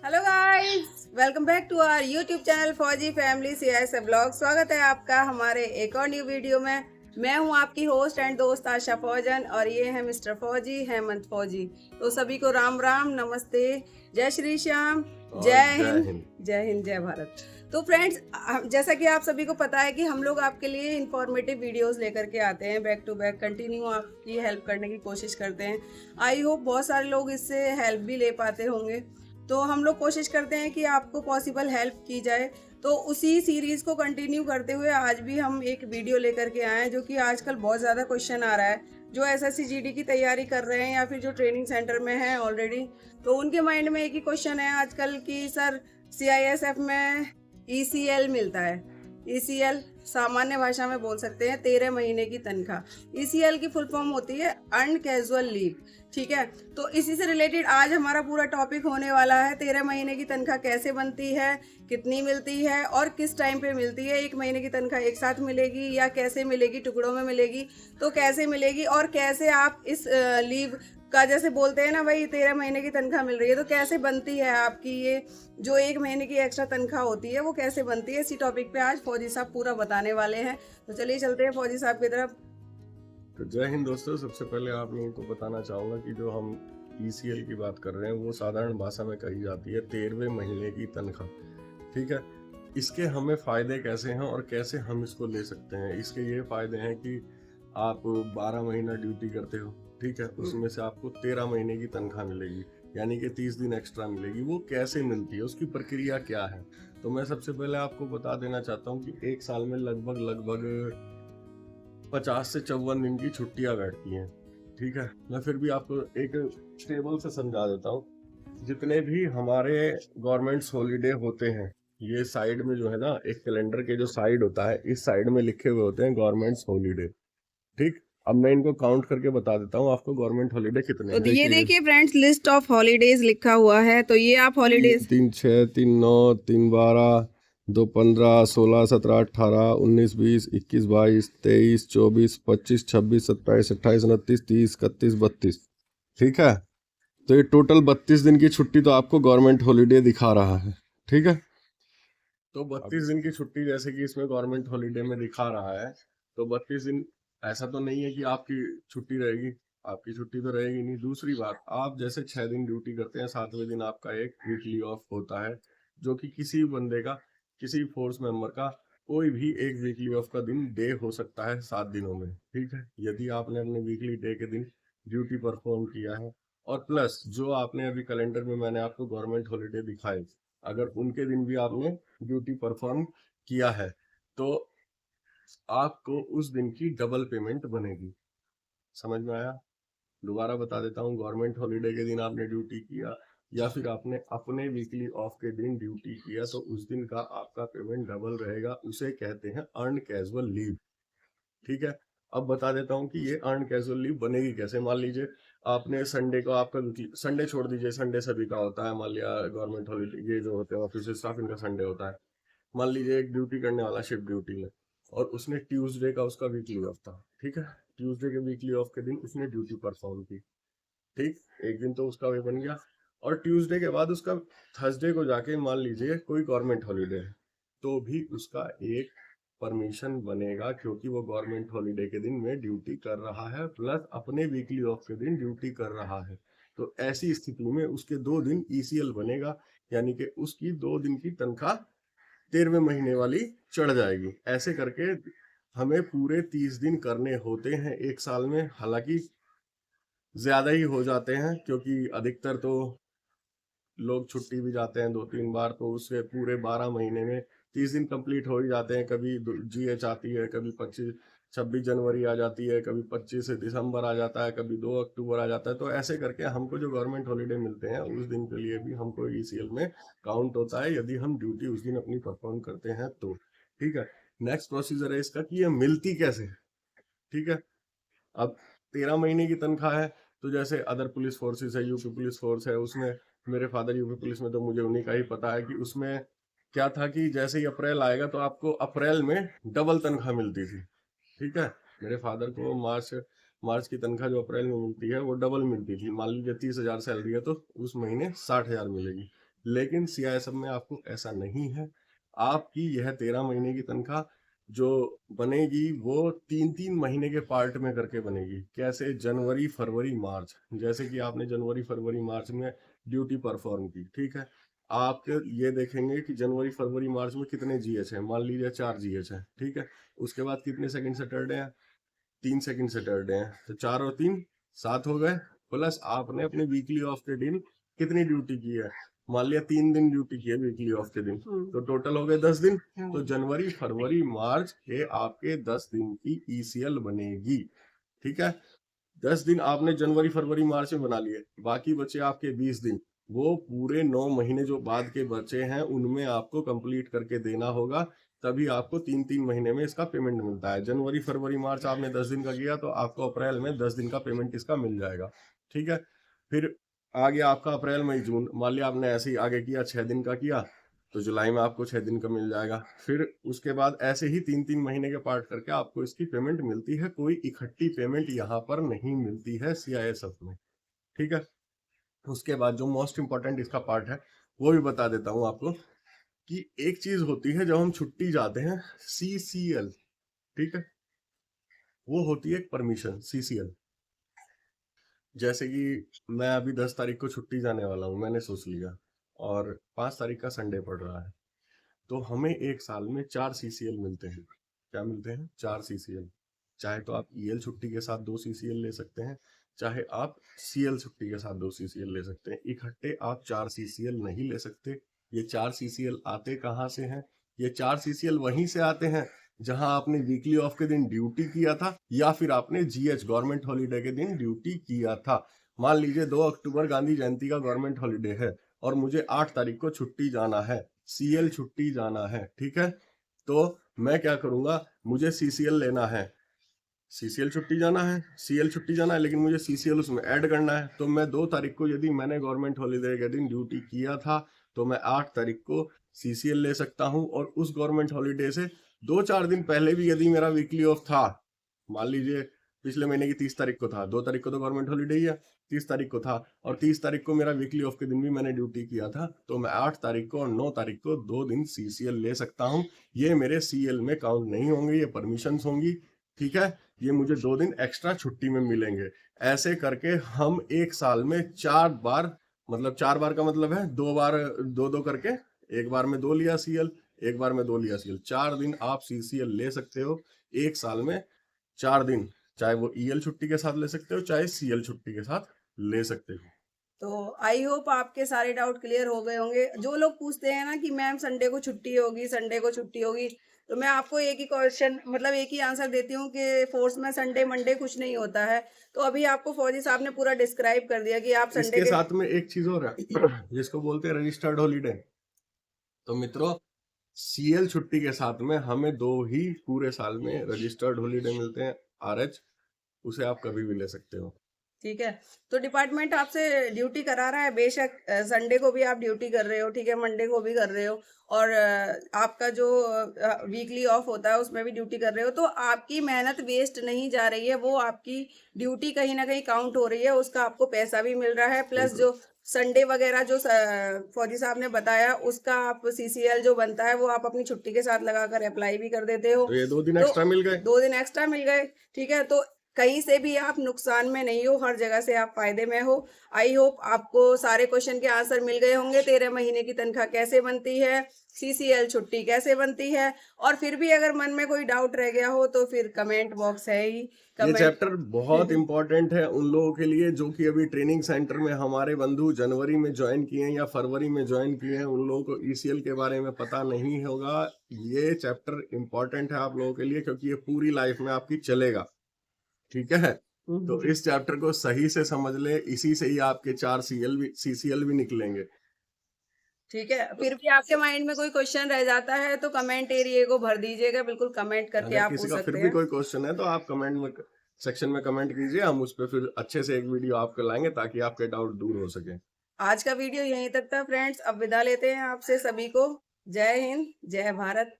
Hello guys, welcome back to our YouTube channel Fauji family CS blog. स्वागत है आपका हमारे एक और न्यू वीडियो में। मैं हूं आपकी होस्ट एंड दोस्त आशा फौजन और ये है मिस्टर फौजी हेमंत फौजी। तो सभी को राम राम, नमस्ते, जय श्री श्याम, और जय जय हिंद, हिंद। जय हिंद, जय भारत। तो फ्रेंड्स, जैसा कि आप सभी को पता है कि हम लोग आपके लिए इंफॉर्मेटिव वीडियोस लेकर के आते हैं, बैक टू बैक कंटिन्यू आपकी हेल्प करने की कोशिश करते हैं। आई होप बहुत सारे लोग इससे हेल्प भी ले पाते होंगे। तो हम लोग कोशिश करते हैं कि आपको पॉसिबल हेल्प की जाए। तो उसी सीरीज़ को कंटिन्यू करते हुए आज भी हम एक वीडियो लेकर के आए हैं, जो कि आजकल बहुत ज़्यादा क्वेश्चन आ रहा है। जो एसएससी जीडी की तैयारी कर रहे हैं या फिर जो ट्रेनिंग सेंटर में हैं ऑलरेडी, तो उनके माइंड में एक ही क्वेश्चन है आजकल कि सर सीआईएसएफ में ईसीएल मिलता है। ईसीएल सामान्य भाषा में बोल सकते हैं 13 महीने की तनख्वाह। ईसीएल की फुल फॉर्म होती है अर्न कैजुअल लीव। ठीक है, तो इसी से रिलेटेड आज हमारा पूरा टॉपिक होने वाला है। 13 महीने की तनख्वाह कैसे बनती है, कितनी मिलती है और किस टाइम पे मिलती है। 1 महीने की तनख्वाह एक साथ मिलेगी या कैसे मिलेगी, टुकड़ों में मिलेगी तो कैसे मिलेगी, और कैसे आप इस लीव का, जैसे बोलते हैं ना भाई 13 महीने की तनख्वाह मिल रही है, तो कैसे बनती है आपकी ये जो 1 महीने की एक्स्ट्रा तनख्वाह होती है वो कैसे बनती है। इसी टॉपिक पे आज फौजी साहब पूरा बताने वाले हैं। तो चलिए चलते हैं फौजी साहब की तरफ। तो जय हिंद दोस्तों। सबसे पहले आप लोगों को बताना चाहूँगा कि जो हम ईसीएल की बात कर रहे हैं वो साधारण भाषा में कही जाती है 13वें महीने की तनख्वाह। ठीक है, इसके हमें फ़ायदे कैसे हैं और कैसे हम इसको ले सकते हैं। इसके ये फ़ायदे हैं कि आप 12 महीना ड्यूटी करते हो, ठीक है, उसमें से आपको 13 महीने की तनख्वाह मिलेगी, यानी कि 30 दिन एक्स्ट्रा मिलेगी। वो कैसे मिलती है, उसकी प्रक्रिया क्या है, तो मैं सबसे पहले आपको बता देना चाहता हूँ कि एक साल में लगभग 50 से 54 दिन की छुट्टियां बैठती हैं। ठीक है, मैं फिर भी आपको एक टेबल से समझा देता हूँ। जितने भी हमारे गवर्नमेंट्स हॉलीडे होते हैं, ये साइड में जो है ना, एक कैलेंडर के जो साइड होता है, इस साइड में लिखे हुए होते हैं गवर्नमेंट्स हॉलीडे। ठीक, अब मैं इनको काउंट करके बता देता हूँ आपको गवर्नमेंट हॉलीडे कितने तो हैं। ये देखिए फ्रेंड्स, लिस्ट ऑफ हॉलीडेज लिखा हुआ है। तो ये आप हॉलीडेज 3 6 3 9 3 12 2 15 16 17 18 19 20 21 22 23 24 25 26 27 28 29 30 31 32। ठीक है, तो ये टोटल 32 दिन की छुट्टी तो आपको गवर्नमेंट हॉलीडे दिखा रहा है। ठीक है, तो 32 दिन की छुट्टी जैसे कि इसमें गवर्नमेंट हॉलीडे में दिखा रहा है, तो 32 दिन ऐसा तो नहीं है कि आपकी छुट्टी रहेगी। आपकी छुट्टी तो रहेगी नहीं। दूसरी बात, आप जैसे 6 दिन ड्यूटी करते हैं, 7वें दिन आपका एक वीकली ऑफ होता है, जो कि किसी बंदे का, किसी फोर्स मेंबर का कोई भी एक वीकली ऑफ का दिन डे हो सकता है 7 दिनों में। ठीक है, यदि आपने अपने वीकली डे के दिन ड्यूटी परफॉर्म किया है, और प्लस जो आपने अभी कैलेंडर में मैंने आपको गवर्नमेंट हॉलीडे दिखाए, अगर उनके दिन भी आपने ड्यूटी परफॉर्म किया है, तो आपको उस दिन की डबल पेमेंट बनेगी। समझ में आया? दोबारा बता देता हूँ, गवर्नमेंट हॉलीडे के दिन आपने ड्यूटी किया या फिर आपने अपने वीकली ऑफ के दिन ड्यूटी किया, तो उस दिन का आपका पेमेंट डबल रहेगा। उसे कहते हैं अर्न कैजुअल लीव। ठीक है, अब बता देता हूँ कि ये अर्न कैजुअल लीव बनेगी कैसे। मान लीजिए आपने संडे को, आपका संडे छोड़ दीजिए, संडे सभी का होता है, मान लिया गवर्नमेंट हॉलीडे, ये जो होते हैं ऑफिस स्टाफ, इनका संडे होता है। मान लीजिए एक ड्यूटी करने वाला शिफ्ट ड्यूटी में, और उसने ट्यूसडे का उसका वीकली ऑफ था। ठीक है, ट्यूसडे के वीकली ऑफ के दिन उसने ड्यूटी परफॉर्म की। ठीक, एक दिन तो उसका वे बन गया, और ट्यूसडे के बाद उसका थर्सडे को जाके मान लीजिए कोई गवर्नमेंट हॉलीडे है, तो भी उसका एक परमिशन बनेगा, क्योंकि वो गवर्नमेंट हॉलीडे के दिन में ड्यूटी कर रहा है, प्लस अपने वीकली ऑफ के दिन ड्यूटी कर रहा है। तो ऐसी स्थिति में उसके 2 दिन ईसीएल बनेगा, यानी कि उसकी 2 दिन की तनख्वाह 13वें महीने वाली चढ़ जाएगी। ऐसे करके हमें पूरे 30 दिन करने होते हैं एक साल में। हालांकि ज्यादा ही हो जाते हैं, क्योंकि अधिकतर तो लोग छुट्टी भी जाते हैं 2 3 बार, तो उससे पूरे 12 महीने में 30 दिन कंप्लीट हो ही जाते हैं। कभी जीएच आती है, कभी 26 जनवरी आ जाती है, कभी 25 दिसंबर आ जाता है, कभी 2 अक्टूबर आ जाता है। तो ऐसे करके हमको जो गवर्नमेंट हॉलीडे मिलते हैं, उस दिन के लिए भी हमको ईसीएल में काउंट होता है, यदि हम ड्यूटी उस दिन अपनी परफॉर्म करते हैं तो। ठीक है, नेक्स्ट प्रोसीजर है इसका कि ये मिलती कैसे है। ठीक है, अब 13 महीने की तनख्वाह है, तो जैसे अदर पुलिस फोर्सेस है, यूपी पुलिस फोर्स है, उसमें मेरे फादर यूपी पुलिस में, तो मुझे उन्हीं का ही पता है कि उसमें क्या था कि जैसे ही अप्रैल आएगा तो आपको अप्रैल में डबल तनख्वाह मिलती थी। ठीक है, मेरे फादर को मार्च मार्च की तनख्वाह जो अप्रैल में मिलती है वो डबल मिलती थी। मान लीजिए 30,000 सैलरी है, तो उस महीने 60,000 मिलेगी। लेकिन सीआईएसएफ में आपको ऐसा नहीं है। आपकी यह 13 महीने की तनख्वाह जो बनेगी वो 3-3 महीने के पार्ट में करके बनेगी। कैसे? जनवरी, फरवरी, मार्च। जैसे कि आपने जनवरी, फरवरी, मार्च में ड्यूटी परफॉर्म की, ठीक है? आप ये देखेंगे कि जनवरी, फरवरी, मार्च में कितने जीएच हैं। मान लीजिए 4 जीएच हैं, ठीक है? उसके बाद कितने सेकंड सैटरडे हैं? 3 सेकंड सैटरडे हैं, तो 4 और 3 7 हो गए। प्लस आपने अपने वीकली ऑफ के दिन कितनी ड्यूटी की है? मान लिया 3 दिन ड्यूटी की है वीकली ऑफ के दिन, तो टोटल हो गए 10 दिन। तो जनवरी, फरवरी, मार्च के आपके 10 दिन की ईसीएल बनेगी, ठीक है? 10 दिन आपने जनवरी, फरवरी, मार्च में बना लिए, बाकी बचे आपके 20 दिन। वो पूरे 9 महीने जो बाद के बचे हैं उनमें आपको कंप्लीट करके देना होगा, तभी आपको 3-3 महीने में इसका पेमेंट मिलता है। जनवरी, फरवरी, मार्च आपने 10 दिन का किया तो आपको अप्रैल में 10 दिन का पेमेंट इसका मिल जाएगा, ठीक है? फिर आ गया आपका अप्रैल, मई, जून। मान लिया आपने ऐसे ही आगे किया, 6 दिन का किया, तो जुलाई में आपको 6 दिन का मिल जाएगा। फिर उसके बाद ऐसे ही 3-3 महीने के पार्ट करके आपको इसकी पेमेंट मिलती है। कोई इकट्ठी पेमेंट यहाँ पर नहीं मिलती है सीआईएसएफ में, ठीक है? उसके बाद जो मोस्ट इंपॉर्टेंट इसका पार्ट है वो भी बता देता हूँ आपको, कि एक चीज होती है जब हम छुट्टी जाते हैं, सीसीएल, ठीक है? वो होती है एक परमिशन, सीसीएल। जैसे कि मैं अभी 10 तारीख को छुट्टी जाने वाला हूँ, मैंने सोच लिया, और 5 तारीख का संडे पड़ रहा है, तो हमें एक साल में 4 सीसीएल मिलते हैं। क्या मिलते हैं? 4 सीसीएल। चाहे तो आप ईएल छुट्टी के साथ 2 सीसीएल ले सकते हैं, चाहे आप सीएल छुट्टी के साथ 2 सीसीएल ले सकते हैं। इकट्ठे आप 4 सीसीएल नहीं ले सकते। ये 4 सीसीएल आते कहाँ से हैं? ये 4 सीसीएल वहीं से आते हैं जहां आपने वीकली ऑफ के दिन ड्यूटी किया था, या फिर आपने जीएच गवर्नमेंट हॉलीडे के दिन ड्यूटी किया था। मान लीजिए 2 अक्टूबर गांधी जयंती का गवर्नमेंट हॉलीडे है और मुझे 8 तारीख को छुट्टी जाना है, सीएल छुट्टी जाना है, ठीक है? तो मैं क्या करूंगा, मुझे सीसीएल लेना है, सीसीएल छुट्टी जाना है, सीएल छुट्टी जाना है, लेकिन मुझे सीसीएल उसमें ऐड करना है। तो मैं 2 तारीख को यदि मैंने गवर्नमेंट हॉलीडे के दिन ड्यूटी किया था तो मैं 8 तारीख को सीसीएल ले सकता हूं, और उस गवर्नमेंट हॉलीडे से 2-4 दिन पहले भी यदि मेरा वीकली ऑफ था, मान लीजिए पिछले महीने की 30 तारीख को था, 2 तारीख को तो गवर्नमेंट हॉलीडे ही है, 30 तारीख को था, और 30 तारीख को मेरा वीकली ऑफ के दिन भी मैंने ड्यूटी किया था, तो मैं 8 तारीख को और 9 तारीख को 2 दिन सीसीएल ले सकता हूं। ये मेरे सीएल में काउंट नहीं होंगे, ये परमिशंस होंगी, ठीक है? ये मुझे 2 दिन एक्स्ट्रा छुट्टी में मिलेंगे। ऐसे करके हम एक साल में 4 बार, मतलब 4 बार का मतलब है 2 बार 2-2 करके, एक बार में 2 लिया सीएल, एक बार में 2 लिया सीएल। 4 दिन आप सीसीएल ले सकते हो एक साल में, 4 दिन, चाहे वो ईएल छुट्टी के साथ ले सकते हो, चाहे सीएल छुट्टी के साथ ले सकते हो। तो आई होप आपके सारे डाउट क्लियर हो गए होंगे। जो लोग पूछते हैं ना कि मैम संडे को छुट्टी होगी, संडे को छुट्टी होगी, तो मैं आपको एक ही क्वेश्चन, मतलब एक ही आंसर देती हूँ कि फोर्स में संडे मंडे कुछ नहीं होता है। तो अभी आपको फौजी साहब ने पूरा डिस्क्राइब कर दिया कि आप संडे इसके के साथ में एक चीज और है जिसको बोलते हैं रजिस्टर्ड हॉलीडे। तो मित्रों, सीएल छुट्टी के साथ में हमें 2 ही पूरे साल में रजिस्टर्ड हॉलीडे मिलते हैं, आरएच, उसे आप कभी भी ले सकते हो। ठीक है। तो डिपार्टमेंट आपसे ड्यूटी करा रहा है, बेशक संडे को भी आप ड्यूटी कर रहे हो, ठीक है, मंडे को भी कर रहे हो, और आपका जो वीकली ऑफ होता है उसमें भी ड्यूटी कर रहे हो, तो आपकी मेहनत वेस्ट नहीं जा रही है, वो आपकी ड्यूटी कहीं ना कहीं काउंट हो रही है, उसका आपको पैसा भी मिल रहा है। प्लस जो संडे वगैरह जो फौजी साहब ने बताया उसका आप सीसीएल जो बनता है वो आप अपनी छुट्टी के साथ लगाकर अप्लाई भी कर देते हो, तो ये 2 दिन एक्स्ट्रा मिल गए। 2 दिन एक्स्ट्रा मिल गए, ठीक है। तो कहीं से भी आप नुकसान में नहीं हो, हर जगह से आप फायदे में हो। आई होप आपको सारे क्वेश्चन के आंसर मिल गए होंगे। 13 महीने की तनख्वाह कैसे बनती है, सीसीएल छुट्टी कैसे बनती है, और फिर भी अगर मन में कोई डाउट रह गया हो तो फिर कमेंट बॉक्स है ही, ये चैप्टर बहुत इंपॉर्टेंट है उन लोगों के लिए जो कि अभी ट्रेनिंग सेंटर में हमारे बंधु जनवरी में ज्वाइन किए हैं या फरवरी में ज्वाइन किए हैं, उन लोगों को ईसीएल के बारे में पता नहीं होगा। ये चैप्टर इंपॉर्टेंट है आप लोगों के लिए, क्योंकि ये पूरी लाइफ में आपकी चलेगा, ठीक है? तो इस चैप्टर को सही से समझ ले, इसी से ही आपके 4 सीसीएल भी निकलेंगे। ठीक है। फिर भी आपके माइंड में कोई क्वेश्चन रह जाता है तो कमेंट एरिया को भर दीजिएगा, बिल्कुल कमेंट करके अगर आप किसी पूछ का फिर सकते भी हैं। कोई क्वेश्चन है तो आप कमेंट में सेक्शन में कमेंट कीजिए, हम उस पर फिर अच्छे से एक वीडियो आपको लाएंगे ताकि आपके डाउट दूर हो सके। आज का वीडियो यहीं तक था फ्रेंड्स, अब विदा लेते हैं आपसे सभी को। जय हिंद, जय भारत।